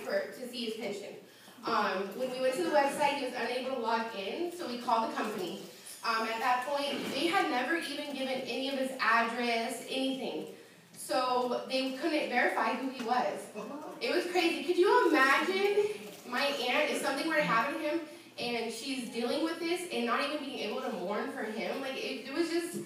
to see his pension. When we went to the website, he was unable to log in, so we called the company. At that point, they had never even given any of his address, anything. So they couldn't verify who he was. It was crazy. Could you imagine my aunt, if something were to happen to him, and she's dealing with this and not even being able to mourn for him? Like, it was just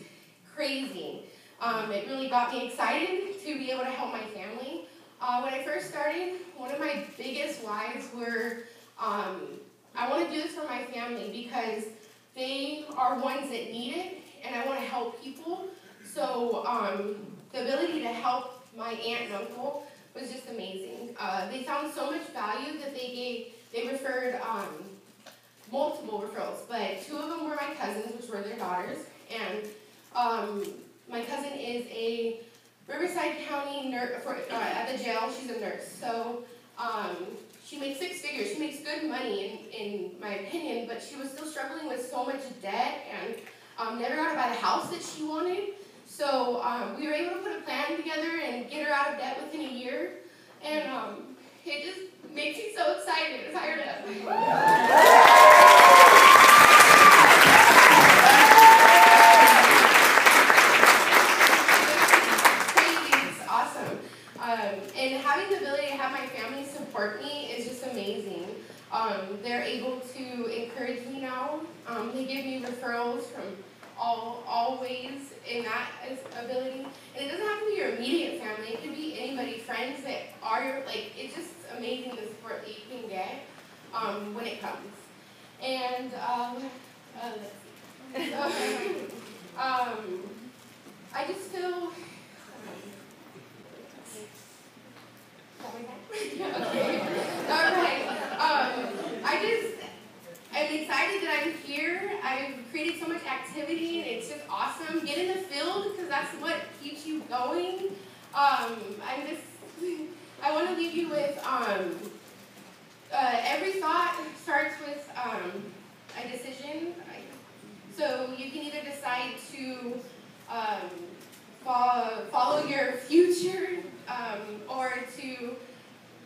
crazy. It really got me excited to be able to help my family. When I first started, one of my biggest whys were, I want to do this for my family because they are ones that need it, and I want to help people. So the ability to help my aunt and uncle was just amazing. They found so much value that they referred multiple referrals, but 2 of them were my cousins, which were their daughters, and my cousin is a Riverside County nurse at the jail. She's a nurse, so she makes 6 figures. She makes good money, in my opinion, but she was still struggling with so much debt and never got to buy the house that she wanted. So we were able to put a plan together and get her out of debt within a year, and it just makes me so excited and fired up. And having the ability to have my family support me is just amazing. They're able to encourage me now. They give me referrals from all ways in that ability. And it doesn't have to be your immediate family. It could be anybody, friends that are your, like, it's just amazing the support that you can get when it comes. And let's see. I just feel... Okay. All right. I'm excited that I'm here. I've created so much activity, and it's just awesome. Get in the field, because that's what keeps you going. I want to leave you with every thought starts with a decision. So you can either decide to follow your future, or to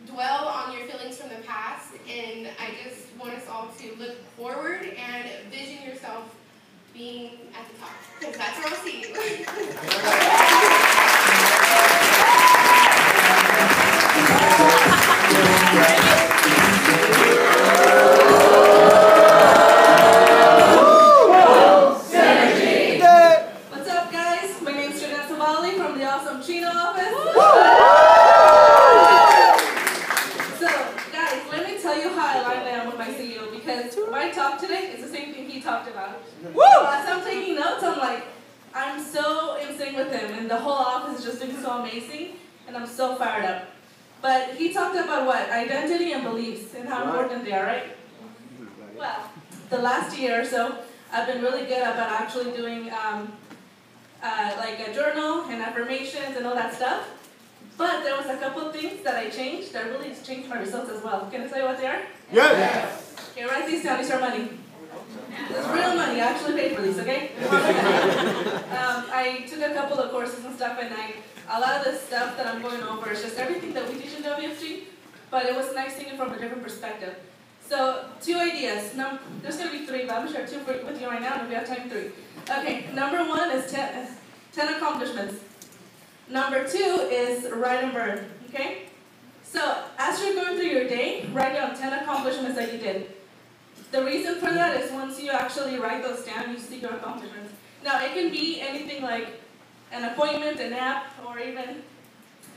dwell on your feelings from the past. And I just want us all to look forward and vision yourself being at the top, because that's where I'll see you. What's up, guys? My name's Jeanette Savali from the Awesome Chino office. So, guys, let me tell you how I am with my CEO, because my talk today is the same thing he talked about. As I'm taking notes, I'm like, I'm so in sync with him, and the whole office is just looking so amazing, and I'm so fired up. But he talked about what? Identity and beliefs, and how important they are, right? Well, the last year or so, I've been really good about actually doing like a journal and affirmations and all that stuff. But there was a couple of things that I changed that really changed my results as well. Can I tell you what they are? Yes. Okay, write these down. These are money. It's real money. I actually paid for these, okay? I took a couple of courses and stuff, and a lot of the stuff that I'm going over is just everything that we teach in WFG, but it was nice seeing it from a different perspective. So, 2 ideas. There's going to be 3, but I'm going to share 2 with you right now, and if we have time, 3. Okay, number 1 is 10 accomplishments. Number 2 is write and burn, okay? So, as you're going through your day, write down 10 accomplishments that you did. The reason for that is once you actually write those down, you see your accomplishments. Now, it can be anything like an appointment, a nap, or even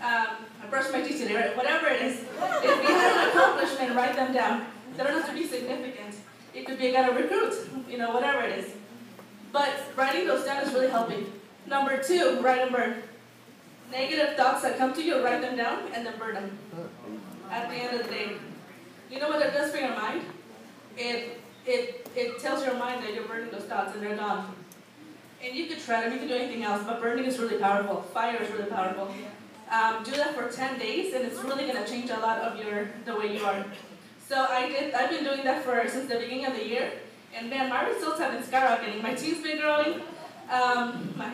I brushed my teeth today, right? Whatever it is. If you had an accomplishment, write them down. They don't have to be significant. It could be I got to recruit, whatever it is. But writing those down is really helping. Number 2, write and burn. Negative thoughts that come to you, write them down and then burn them. At the end of the day. You know what it does for your mind? It tells your mind that you're burning those thoughts and they're gone. And you could shred them, you can do anything else, but burning is really powerful. Fire is really powerful. Do that for 10 days, and it's really going to change a lot of the way you are. So I've been doing that since the beginning of the year, and man, my results have been skyrocketing. My team's been growing, my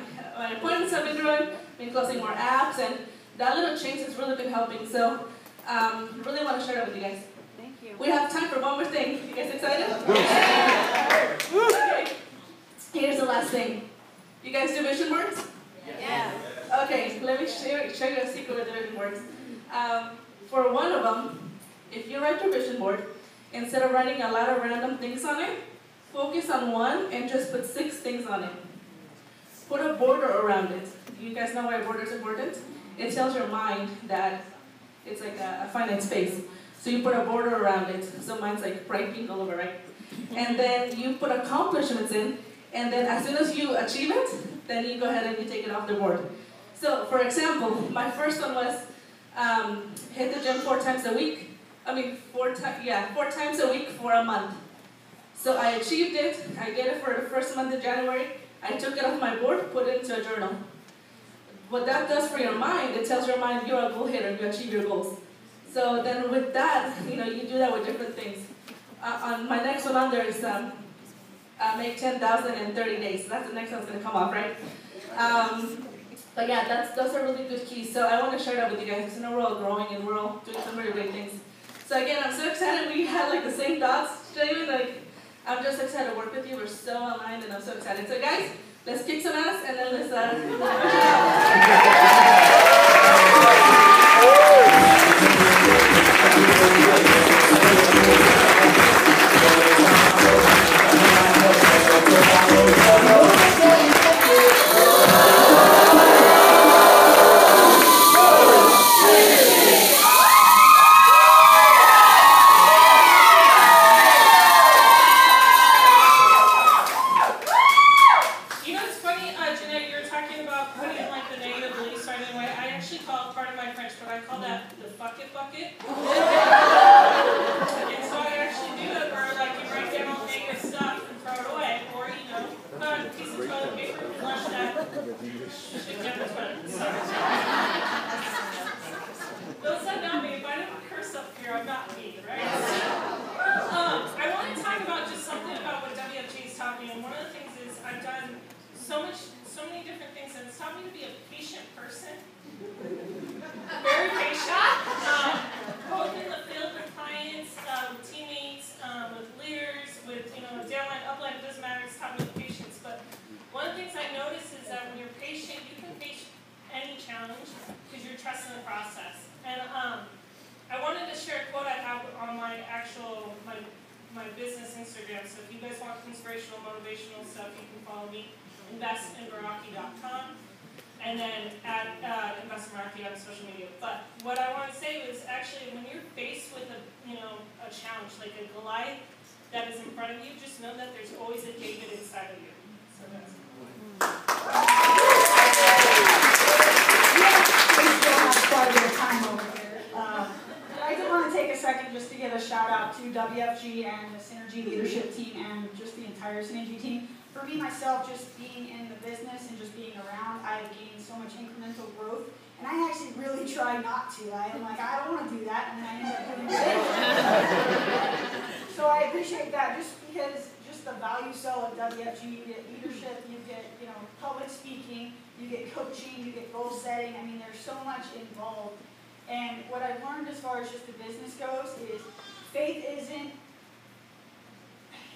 appointments have been growing, been closing more apps, and that little change has really been helping. So Really want to share that with you guys. Thank you. We have time for one more thing. You guys excited? Okay. Here's the last thing. You guys do vision boards? Yeah. Okay, let me show you a secret with the vision boards. For one of them, if you write your vision board, instead of writing a lot of random things on it, focus on one and just put 6 things on it. Put a border around it. You guys know why a border is important? It tells your mind that it's like a finite space. So you put a border around it. So mine's like bright pink all over, right? And then you put accomplishments in, and then as soon as you achieve it, then you go ahead and you take it off the board. So for example, my first one was hit the gym 4 times a week. I mean, 4 times a week for a month. So I achieved it. I did it for the first month of January. I took it off my board, put it into a journal. What that does for your mind, it tells your mind you're a goal hitter, you achieve your goals. So then with that, you do that with different things. On my next one on there is make 10,000 in 30 days. So that's the next one's going to come off, right? But yeah, those are really good keys. So I want to share that with you guys. Because we're all growing and we're all doing some really great things. So again, I'm so excited we had like the same thoughts, David. I'm just excited to work with you. We're so aligned and I'm so excited. So guys, let's kick some ass and then let's my business Instagram. So if you guys want inspirational, motivational stuff, you can follow me, investinmeraki.com, and then at investinmeraki on social media. But what I want to say is actually when you're faced with a challenge like a Goliath that is in front of you, just know that there's always a David inside of you. So that's I did want to take a second just to give a shout out to WFG and the Synergy leadership team and just the entire Synergy team. For me, myself, just being in the business and just being around, I've gained so much incremental growth. And I actually really try not to. I'm like, I don't want to do that, and then I end up doing it. So I appreciate that just because just the value cell of WFG, you get leadership, you get public speaking, you get coaching, you get goal setting. I mean, there's so much involved. And what I've learned as far as just the business goes is faith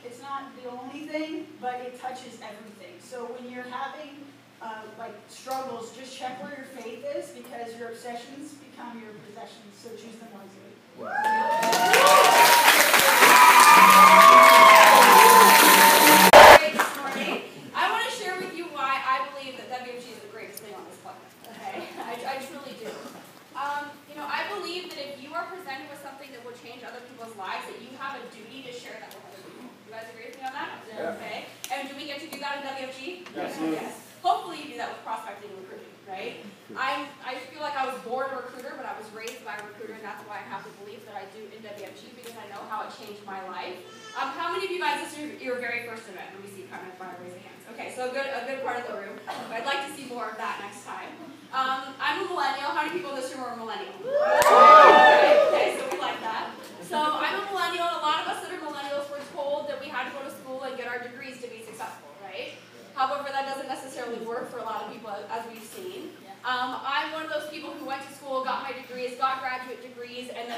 it's not the only thing, but it touches everything. So when you're having struggles, just check where your faith is because your obsessions become your possessions. So choose them wisely. This morning, I want to share with you why I believe that WFG is the greatest thing on this planet. Okay, I truly do. I believe that if you are presented with something that will change other people's lives, that you have a duty to share that with other people. You guys agree with me on that? Yeah. Okay. And do we get to do that in WFG? Yes. Yes. Hopefully you do that with prospecting and recruiting, right? I feel like I was born a recruiter, but I was raised by a recruiter, and that's why I have the belief that I do in WFG because I know how it changed my life. How many of you guys, this is your very first event? Let me see, kind of raise your hands. Okay, so a good part of the room. I'd like to see more of that next time. I'm a millennial. How many people in this room are millennial? Okay, so we like that. So I'm a millennial. A lot of us that are millennials were told that we had to go to school and get our degrees to be successful, right? However, that doesn't necessarily work for a lot of people, as we've seen. I'm one of those people who went to school, got my degrees, got graduate degrees, and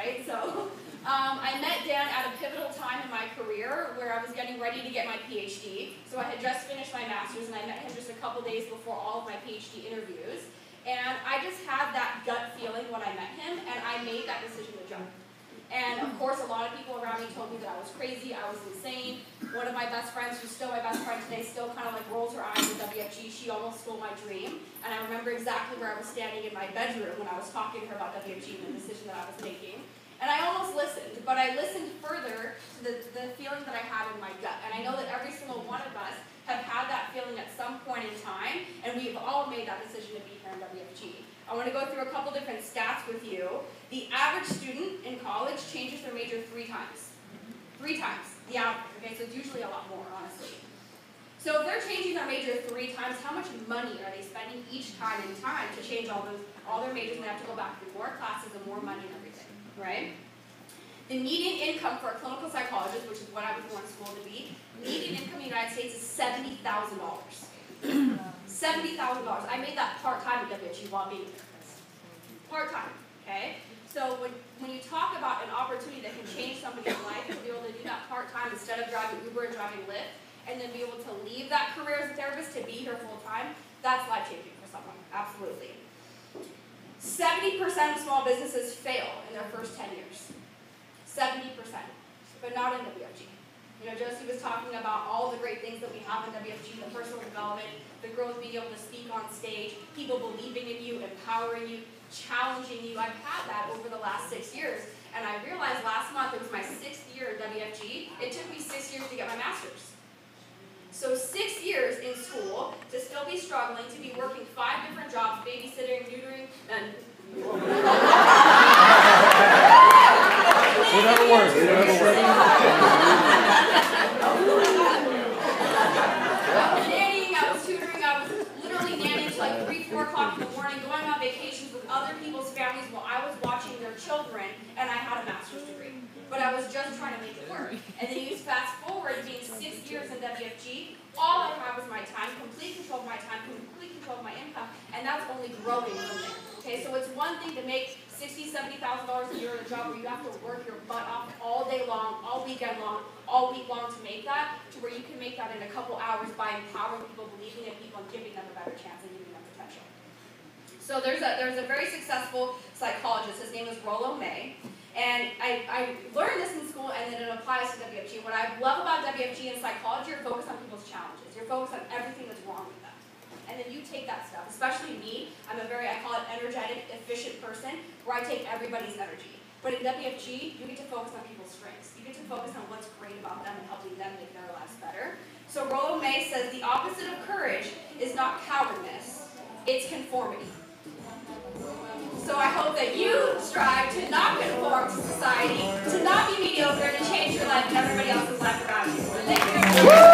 right? So I met Dan at a pivotal time in my career where I was getting ready to get my PhD. So I had just finished my master's, and I met him just a couple days before all of my PhD interviews. And I just had that gut feeling when I met him, and I made that decision to jump. And of course, a lot of people around me told me that I was crazy, I was insane. One of my best friends, who's still my best friend today, still kind of like rolls her eyes at WFG. She almost stole my dream. And I remember exactly where I was standing in my bedroom when I was talking to her about WFG and the decision that I was making. And I almost listened, but I listened further to the feeling that I had in my gut. And I know that every single one of us have had that feeling at some point in time, and we've all made that decision to be here in WFG. I want to go through a couple different stats with you. The average student in college changes their major 3 times. 3 times, the average, okay? So it's usually a lot more, honestly. So if they're changing their major 3 times, how much money are they spending each time in time to change all their majors, and they have to go back through more classes and more money and everything, right? The median income for a clinical psychologist, which is what I was going to school to be, median income in the United States is $70,000. $70,000. I made that part-time at WFG while being there. Part-time, okay? So when you talk about an opportunity that can change somebody's life, to be able to do that part-time instead of driving Uber and driving Lyft, and then be able to leave that career as a therapist to be here full-time, that's life-changing for someone, absolutely. 70% of small businesses fail in their first 10 years. 70%, but not in WFG. You know, Josie was talking about all the great things that we have in WFG, the personal development, the growth, being able to speak on stage, people believing in you, empowering you, challenging you. I've had that over the last 6 years, and I realized last month, it was my 6th year at WFG, it took me 6 years to get my master's. So 6 years in school, to still be struggling, to be working 5 different jobs, babysitting, neutering, and Whatever works, whatever works. I was nannying, I was tutoring, I was literally nannying till like 3, 4 o'clock in the morning, going on vacations with other people's families while I was watching their children, and I had a master's degree. But I was just trying to make it work. And then you fast forward, being 6 years in WFG, all I have is my time, complete control of my time, complete control of my income, and that's only growing from there. Okay, so it's one thing to make $60,000, $70,000 a year in a job where you have to work your butt off all day long, all weekend long, all week long to make that, to where you can make that in a couple hours by empowering people, believing in people, and giving them a better chance and giving them potential. So there's a very successful psychologist. His name is Rollo May. And I learned this in school, and then it applies to WFG. What I love about WFG and psychology, you're focused on people's challenges. You're focused on everything that's wrong with them. And then you take that stuff, especially me. I'm a very, I call it energetic, efficient person, where I take everybody's energy. But in WFG, you get to focus on people's strengths. You get to focus on what's great about them and helping them make their lives better. So Rollo May says the opposite of courage is not cowardice, it's conformity. So I hope that you strive to not conform to society, to not be mediocre, to change your life and everybody else's life around you. So thank you.